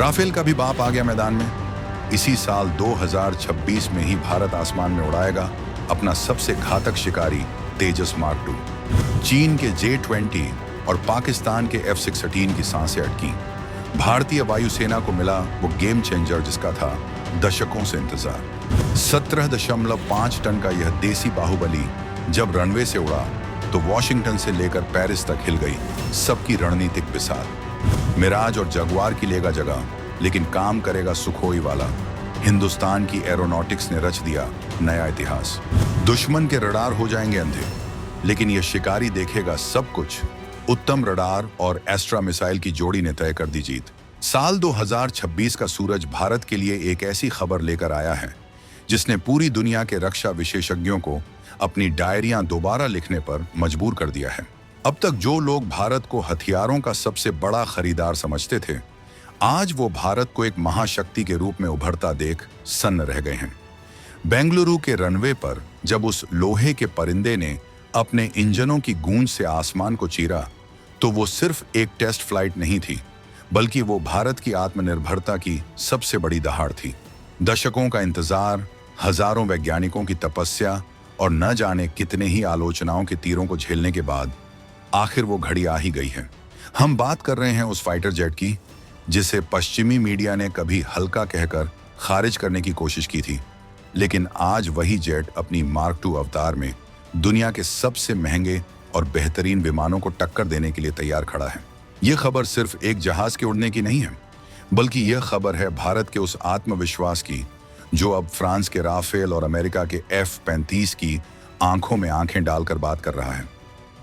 Rafale का भी बाप आ गया मैदान में। इसी साल 2026 में ही भारत आसमान में उड़ाएगा अपना सबसे घातक शिकारी तेजस मार्क 2। चीन के J-20 और पाकिस्तान के F-16 की सांसें अटकी। भारतीय वायुसेना को मिला वो गेम चेंजर जिसका था दशकों से इंतजार। 17.5 टन का यह देसी बाहुबली जब रनवे से उड़ा तो वॉशिंगटन से लेकर पेरिस तक हिल गई सबकी रणनीतिक बिसात। मिराज और जगुआर की लेगा जगह, लेकिन काम करेगा सुखोई वाला। हिंदुस्तान की एरोनॉटिक्स ने रच दिया नया इतिहास। दुश्मन के रडार हो जाएंगे अंधे, लेकिन यह शिकारी देखेगा सब कुछ। उत्तम रडार और एस्ट्रा मिसाइल की जोड़ी ने तय कर दी जीत। साल 2026 का सूरज भारत के लिए एक ऐसी खबर लेकर आया है जिसने पूरी दुनिया के रक्षा विशेषज्ञों को अपनी डायरियां दोबारा लिखने पर मजबूर कर दिया है। अब तक जो लोग भारत को हथियारों का सबसे बड़ा खरीदार समझते थे, आज वो भारत को एक महाशक्ति के रूप में उभरता देख सन्न रह गए हैं। बेंगलुरु के रनवे पर जब उस लोहे के परिंदे ने अपने इंजनों की गूंज से आसमान को चीरा, तो वो सिर्फ एक टेस्ट फ्लाइट नहीं थी, बल्कि वो भारत की आत्मनिर्भरता की सबसे बड़ी दहाड़ थी। दशकों का इंतजार, हजारों वैज्ञानिकों की तपस्या और न जाने कितने ही आलोचनाओं के तीरों को झेलने के बाद आखिर वो घड़ी आ ही गई है। हम बात कर रहे हैं उस फाइटर जेट की जिसे पश्चिमी मीडिया ने कभी हल्का कहकर खारिज करने की कोशिश की थी, लेकिन आज वही जेट अपनी मार्क 2 अवतार में दुनिया के सबसे महंगे और बेहतरीन विमानों को टक्कर देने के लिए तैयार खड़ा है। यह खबर सिर्फ एक जहाज के उड़ने की नहीं है, बल्कि यह खबर है भारत के उस आत्मविश्वास की जो अब फ्रांस के राफेल और अमेरिका के F-35 की आंखों में आंखें डालकर बात कर रहा है।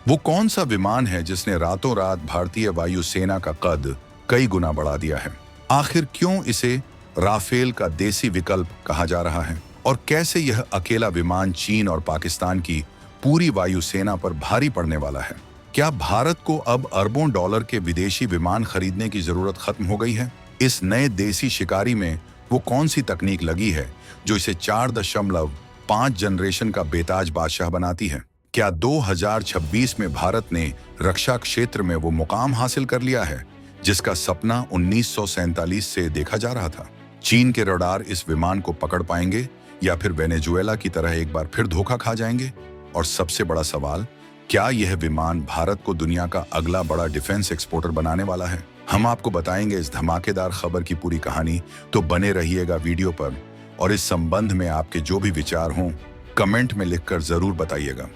वो कौन सा विमान है जिसने रातों रात भारतीय वायुसेना का कद कई गुना बढ़ा दिया है? आखिर क्यों इसे राफेल का देसी विकल्प कहा जा रहा है? और कैसे यह अकेला विमान चीन और पाकिस्तान की पूरी वायुसेना पर भारी पड़ने वाला है? क्या भारत को अब अरबों डॉलर के विदेशी विमान खरीदने की जरूरत खत्म हो गई है? इस नए देसी शिकारी में वो कौन सी तकनीक लगी है जो इसे 4.5 जनरेशन का बेताज बादशाह बनाती है? क्या 2026 में भारत ने रक्षा क्षेत्र में वो मुकाम हासिल कर लिया है जिसका सपना 1947 से देखा जा रहा था? चीन के रडार इस विमान को पकड़ पाएंगे या फिर वेनेजुएला की तरह एक बार फिर धोखा खा जाएंगे? और सबसे बड़ा सवाल, क्या यह विमान भारत को दुनिया का अगला बड़ा डिफेंस एक्सपोर्टर बनाने वाला है? हम आपको बताएंगे इस धमाकेदार खबर की पूरी कहानी, तो बने रहिएगा वीडियो पर। और इस संबंध में आपके जो भी विचार हों कमेंट में लिखकर जरूर बताइएगा।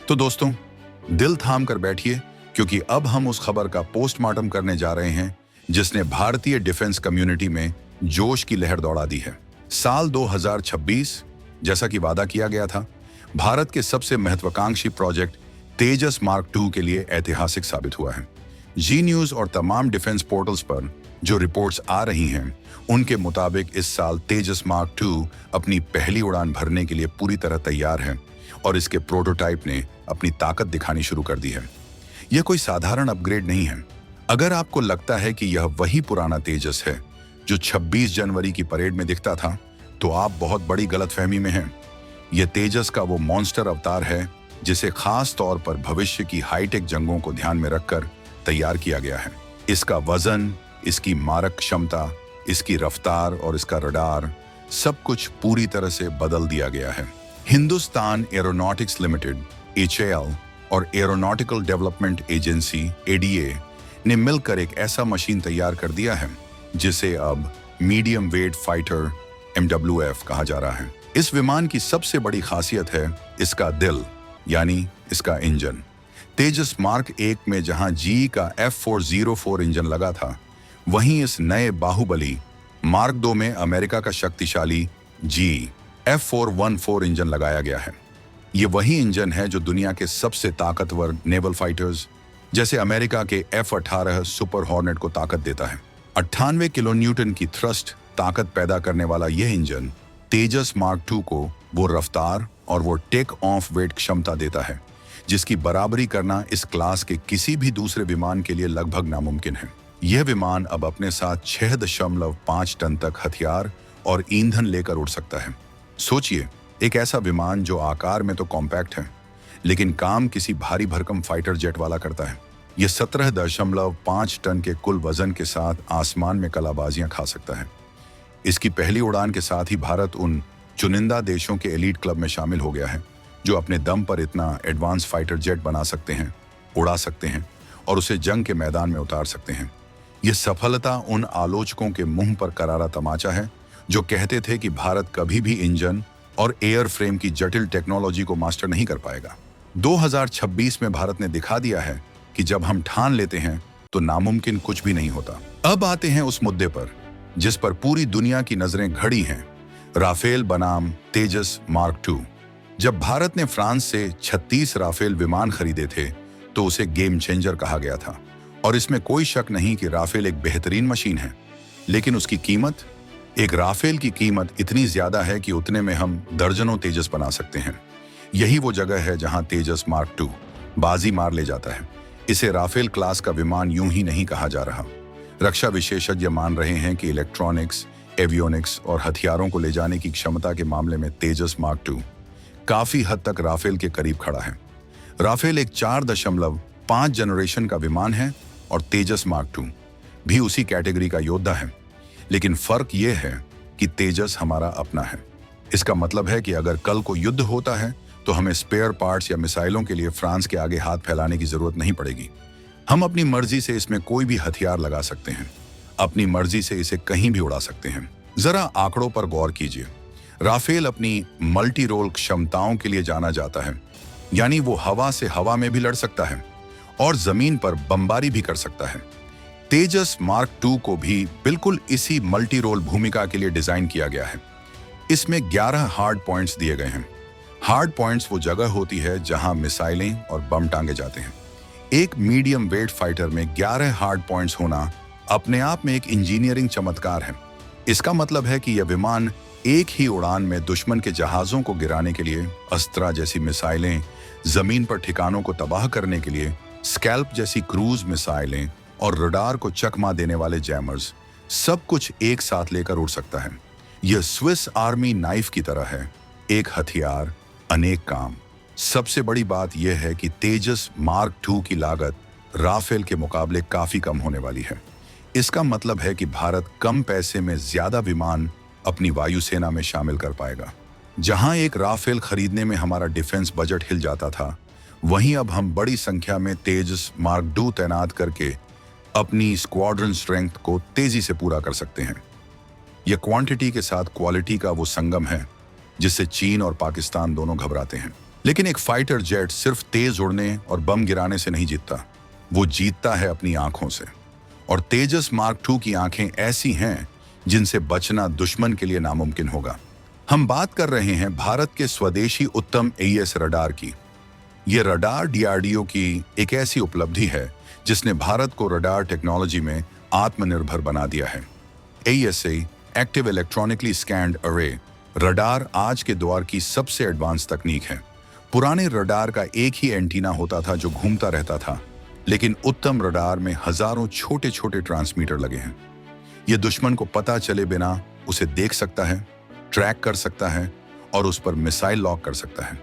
तो दोस्तों, दिल थाम कर बैठिए, क्योंकि अब हम उस खबर का पोस्टमार्टम करने जा रहे हैं जिसने भारतीय डिफेंस कम्युनिटी में जोश की लहर दौड़ा दी है। साल 2026, जैसा कि वादा किया गया था, भारत के सबसे महत्वाकांक्षी प्रोजेक्ट तेजस मार्क 2 के लिए ऐतिहासिक साबित हुआ है। जी न्यूज और तमाम डिफेंस पोर्टल्स पर जो रिपोर्ट्स आ रही हैं, उनके मुताबिक इस साल तेजस मार्क 2 अपनी पहली उड़ान भरने के लिए पूरी तरह तैयार है और इसके प्रोटोटाइप ने अपनी ताकत दिखानी शुरू कर दी है। यह कोई साधारण अपग्रेड नहीं है। अगर आपको लगता है कि यह वही पुराना तेजस है जो 26 जनवरी की परेड में दिखता था, तो आप बहुत बड़ी गलतफहमी में हैं। यह तेजस का वो मॉन्स्टर अवतार है जिसे खास तौर पर भविष्य की हाईटेक जंगों को ध्यान में रखकर तैयार किया गया है। इसका वजन, इसकी मारक क्षमता, इसकी रफ्तार और इसका रडार, सब कुछ पूरी तरह से बदल दिया गया है। हिंदुस्तान एरोनॉटिक्स लिमिटेड HAL और एरोनॉटिकल डेवलपमेंट एजेंसी ADA ने मिलकर एक ऐसा मशीन तैयार कर दिया है जिसे अब मीडियम वेट फाइटर MWF कहा जा रहा है। इस विमान की सबसे बड़ी खासियत है इसका दिल, यानी इसका इंजन। तेजस मार्क 1 में जहां GE का F404 इंजन लगा था, वहीं इस नए बाहुबली मार्क 2 में अमेरिका का शक्तिशाली GE F414 इंजन लगाया गया है। ये वही इंजन है जो दुनिया के सबसे ताकतवर नेवल फाइटर्स जैसे अमेरिका के F-18 सुपर हॉर्नेट को ताकत देता है। 98 किलो न्यूटन की थ्रस्ट ताकत पैदा करने वाला यह इंजन तेजस मार्क 2 को वो रफ्तार और वो टेक ऑफ वेट क्षमता देता है जिसकी बराबरी करना इस क्लास के किसी भी दूसरे विमान के लिए लगभग नामुमकिन है। यह विमान अब अपने साथ 6.5 टन तक हथियार और ईंधन लेकर उड़ सकता है। सोचिए, एक ऐसा विमान जो आकार में तो कॉम्पैक्ट है, लेकिन काम किसी भारी भरकम फाइटर जेट वाला करता है। ये 17.5 टन के कुल वजन के साथ आसमान में कलाबाजियां खा सकता है। इसकी पहली उड़ान के साथ ही भारत उन चुनिंदा देशों के एलीट क्लब में शामिल हो गया है जो अपने दम पर इतना एडवांस फाइटर जेट बना सकते हैं, उड़ा सकते हैं और उसे जंग के मैदान में उतार सकते हैं। यह सफलता उन आलोचकों के मुंह पर करारा तमाचा है जो कहते थे कि भारत कभी भी इंजन और एयर फ्रेम की जटिल टेक्नोलॉजी को मास्टर नहीं कर पाएगा। 2026 में भारत ने दिखा दिया है कि जब हम ठान लेते हैं तो नामुमकिन कुछ भी नहीं होता। अब आते हैं उस मुद्दे पर जिस पर पूरी दुनिया की नजरें घड़ी हैं, राफेल बनाम तेजस मार्क II। जब भारत ने फ्रांस से 36 राफेल विमान खरीदे थे तो उसे गेम चेंजर कहा गया था और इसमें कोई शक नहीं कि राफेल एक बेहतरीन मशीन है। लेकिन उसकी कीमत, एक राफेल की कीमत इतनी ज्यादा है कि उतने में हम दर्जनों तेजस बना सकते हैं। यही वो जगह है जहां तेजस मार्क II बाजी मार ले जाता है। इसे राफेल क्लास का विमान यूं ही नहीं कहा जा रहा। रक्षा विशेषज्ञ मान रहे हैं कि इलेक्ट्रॉनिक्स, एवियोनिक्स और हथियारों को ले जाने की क्षमता के मामले में तेजस मार्क II काफी हद तक राफेल के करीब खड़ा है। राफेल एक 4.5 जनरेशन का विमान है और तेजस मार्क II भी उसी कैटेगरी का योद्धा है। लेकिन फर्क यह है कि तेजस हमारा अपना है। इसका मतलब है कि अगर कल को युद्ध होता है तो हमें स्पेयर पार्ट्स या मिसाइलों के लिए फ्रांस के आगे हाथ फैलाने की जरूरत नहीं पड़ेगी। हम अपनी मर्जी से इसमें कोई भी हथियार लगा सकते हैं, अपनी मर्जी से इसे कहीं भी उड़ा सकते हैं। जरा आंकड़ों पर गौर कीजिए। राफेल अपनी मल्टी रोल क्षमताओं के लिए जाना जाता है, यानी वो हवा से हवा में भी लड़ सकता है और जमीन पर बमबारी भी कर सकता है। तेजस मार्क II को भी बिल्कुल इसी मल्टी रोल भूमिका के लिए डिजाइन किया गया है। इसमें 11 हार्ड पॉइंट्स दिए गए हैं। हार्ड पॉइंट्स वो जगह होती है जहां मिसाइलें और बम टांगे जाते हैं। एक मीडियम वेट फाइटर में 11 हार्ड पॉइंट्स होना अपने आप में एक इंजीनियरिंग चमत्कार है। इसका मतलब है कि यह विमान एक ही उड़ान में दुश्मन के जहाजों को गिराने के लिए, अस्त्रा जैसी मिसाइलें, जमीन पर ठिकानों को तबाह करने के लिए स्कैल्प जैसी क्रूज मिसाइलें और रडार को चकमा देने वाले जैमर्स, सब कुछ एक साथ लेकर उड़ सकता है। यह स्विस आर्मी नाइफ की तरह है, एक हथियार अनेक काम। सबसे बड़ी बात यह है कि तेजस मार्क II की लागत राफेल के मुकाबले काफी कम होने वाली है। इसका मतलब है कि भारत कम पैसे में ज्यादा विमान अपनी वायुसेना में शामिल कर पाएगा। जहां एक राफेल खरीदने में हमारा डिफेंस बजट हिल जाता था, वहीं अब हम बड़ी संख्या में तेजस मार्क II तैनात करके अपनी स्क्वाड्रन स्ट्रेंथ को तेजी से पूरा कर सकते हैं। यह क्वांटिटी के साथ क्वालिटी का वो संगम है जिससे चीन और पाकिस्तान दोनों घबराते हैं। लेकिन एक फाइटर जेट सिर्फ तेज उड़ने और बम गिराने से नहीं जीतता, वो जीतता है अपनी आंखों से। और तेजस मार्क II की आंखें ऐसी हैं जिनसे बचना दुश्मन के लिए नामुमकिन होगा। हम बात कर रहे हैं भारत के स्वदेशी उत्तम AES रडार की। यह रडार DRDO की एक ऐसी उपलब्धि है जिसने भारत को रडार टेक्नोलॉजी में आत्मनिर्भर बना दिया है। AESA, एक्टिव इलेक्ट्रॉनिकली स्कैन्ड अरे रडार आज के दौर की सबसे एडवांस तकनीक है। पुराने रडार का एक ही एंटीना होता था जो घूमता रहता था, लेकिन उत्तम रडार में हजारों छोटे छोटे ट्रांसमीटर लगे हैं। यह दुश्मन को पता चले बिना उसे देख सकता है, ट्रैक कर सकता है और उस पर मिसाइल लॉक कर सकता है।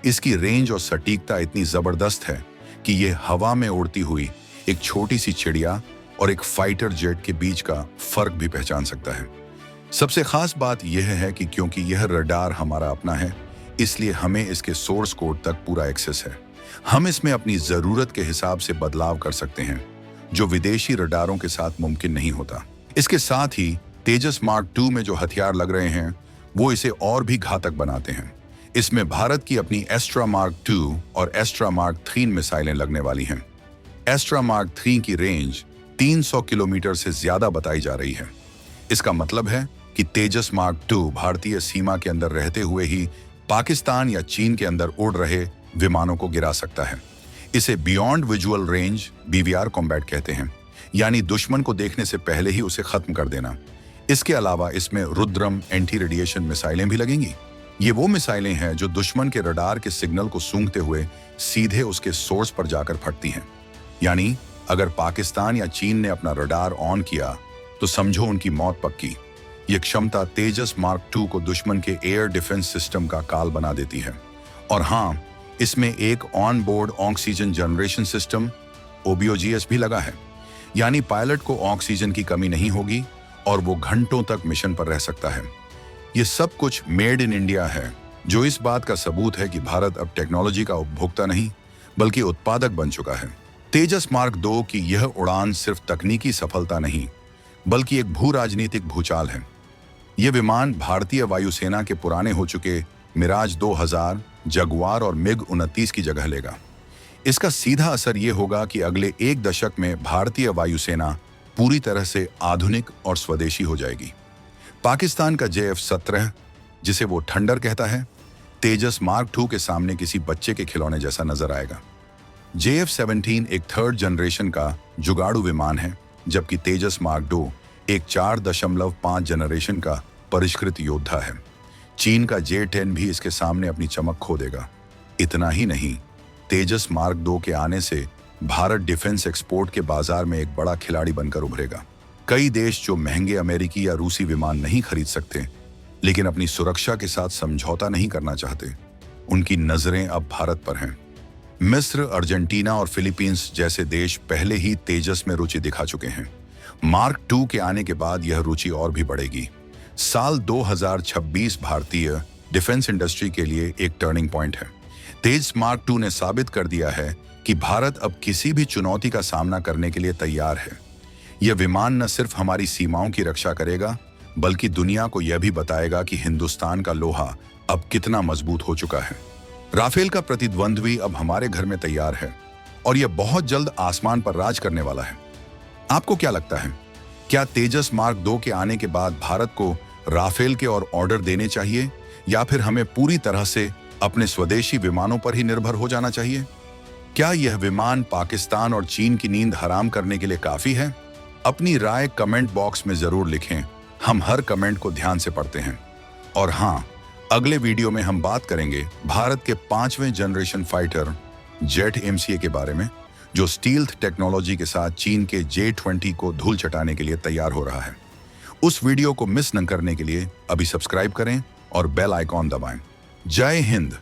इसकी रेंज और सटीकता इतनी जबरदस्त है कि यह हवा में उड़ती हुई एक छोटी सी चिड़िया और एक फाइटर जेट के बीच का फर्क भी पहचान सकता है। सबसे खास बात यह है कि क्योंकि यह रडार हमारा अपना है, इसलिए हमें इसके सोर्स कोड तक पूरा एक्सेस है। हम इसमें अपनी जरूरत के हिसाब से बदलाव कर सकते हैं, जो विदेशी रडारों के साथ मुमकिन नहीं होता। इसके साथ ही तेजस मार्क II में जो हथियार लग रहे हैं वो इसे और भी घातक बनाते हैं। इसमें भारत की अपनी एस्ट्रा मार्क II और एस्ट्रा मार्क III मिसाइलें लगने वाली हैं। एस्ट्रा मार्क III की रेंज 300 किलोमीटर से ज्यादा बताई जा रही है। इसका मतलब है कि तेजस मार्क II भारतीय सीमा के अंदर रहते हुए ही पाकिस्तान या चीन के अंदर उड़ रहे विमानों को गिरा सकता है। इसे beyond visual range BVR combat कहते हैं, यानी दुश्मन को देखने से पहले ही उसे खत्म कर देना। इसके अलावा इसमें रुद्रम एंटी रेडिएशन मिसाइलें भी लगेंगी। ये वो मिसाइलें हैं जो दुश्मन के रडार के सिग्नल को सूंघते हुए सीधे उसके सोर्स पर जाकर फटती हैं। यानी अगर पाकिस्तान या चीन ने अपना रडार ऑन किया तो समझो उनकी मौत पक्की। ये क्षमता तेजस मार्क II को दुश्मन के एयर डिफेंस सिस्टम का काल बना देती है। और हाँ, इसमें एक on board oxygen generation system OBOGS भी लगा है, यानी पायलट को ऑक्सीजन की कमी नहीं होगी और वो घंटों तक मिशन पर रह सकता है। ये सब कुछ मेड इन इंडिया है, जो इस बात का सबूत है कि भारत अब टेक्नोलॉजी का उपभोक्ता नहीं बल्कि उत्पादक बन चुका है। तेजस मार्क 2 की यह उड़ान सिर्फ तकनीकी सफलता नहीं बल्कि एक भू राजनीतिक भूचाल है। यह विमान भारतीय वायुसेना के पुराने हो चुके मिराज 2000, जगुआर और MiG-29 की जगह लेगा। इसका सीधा असर यह होगा कि अगले एक दशक में भारतीय वायुसेना पूरी तरह से आधुनिक और स्वदेशी हो जाएगी। पाकिस्तान का JF-17, जिसे वो थंडर कहता है, तेजस मार्क 2 के सामने किसी बच्चे के खिलौने जैसा नजर आएगा। JF-17 एक 3rd जनरेशन का जुगाड़ू विमान है, जबकि तेजस मार्क 2 एक 4.5 जनरेशन का परिष्कृत योद्धा है। चीन का J-10 भी इसके सामने अपनी चमक खो देगा। इतना ही नहीं, तेजस मार्क 2 के आने से भारत डिफेंस एक्सपोर्ट के बाजार में एक बड़ा खिलाड़ी बनकर उभरेगा। कई देश जो महंगे अमेरिकी या रूसी विमान नहीं खरीद सकते, लेकिन अपनी सुरक्षा के साथ समझौता नहीं करना चाहते, उनकी नजरें अब भारत पर हैं। मिस्र, अर्जेंटीना और फिलीपींस जैसे देश पहले ही तेजस में रुचि दिखा चुके हैं। मार्क 2 के आने के बाद यह रुचि और भी बढ़ेगी। साल 2026 भारतीय डिफेंस इंडस्ट्री के लिए एक टर्निंग पॉइंट है। तेजस मार्क 2 ने साबित कर दिया है कि भारत अब किसी भी चुनौती का सामना करने के लिए तैयार है। यह विमान न सिर्फ हमारी सीमाओं की रक्षा करेगा, बल्कि दुनिया को यह भी बताएगा कि हिंदुस्तान का लोहा अब कितना मजबूत हो चुका है। राफेल का प्रतिद्वंद्वी अब हमारे घर में तैयार है और यह बहुत जल्द आसमान पर राज करने वाला है। आपको क्या लगता है, क्या तेजस मार्क 2 के आने के बाद भारत को राफेल के और ऑर्डर देने चाहिए या फिर हमें पूरी तरह से अपने स्वदेशी विमानों पर ही निर्भर हो जाना चाहिए? क्या यह विमान पाकिस्तान और चीन की नींद हराम करने के लिए काफी है? अपनी राय कमेंट बॉक्स में जरूर लिखें, हम हर कमेंट को ध्यान से पढ़ते हैं। और हाँ, अगले वीडियो में हम बात करेंगे भारत के 5वें जनरेशन फाइटर जेट MCA के बारे में, जो स्टील्थ टेक्नोलॉजी के साथ चीन के J-20 को धूल चटाने के लिए तैयार हो रहा है। उस वीडियो को मिस न करने के लिए अभी सब्सक्राइब करें और बेल आइकॉन दबाएं। जय हिंद।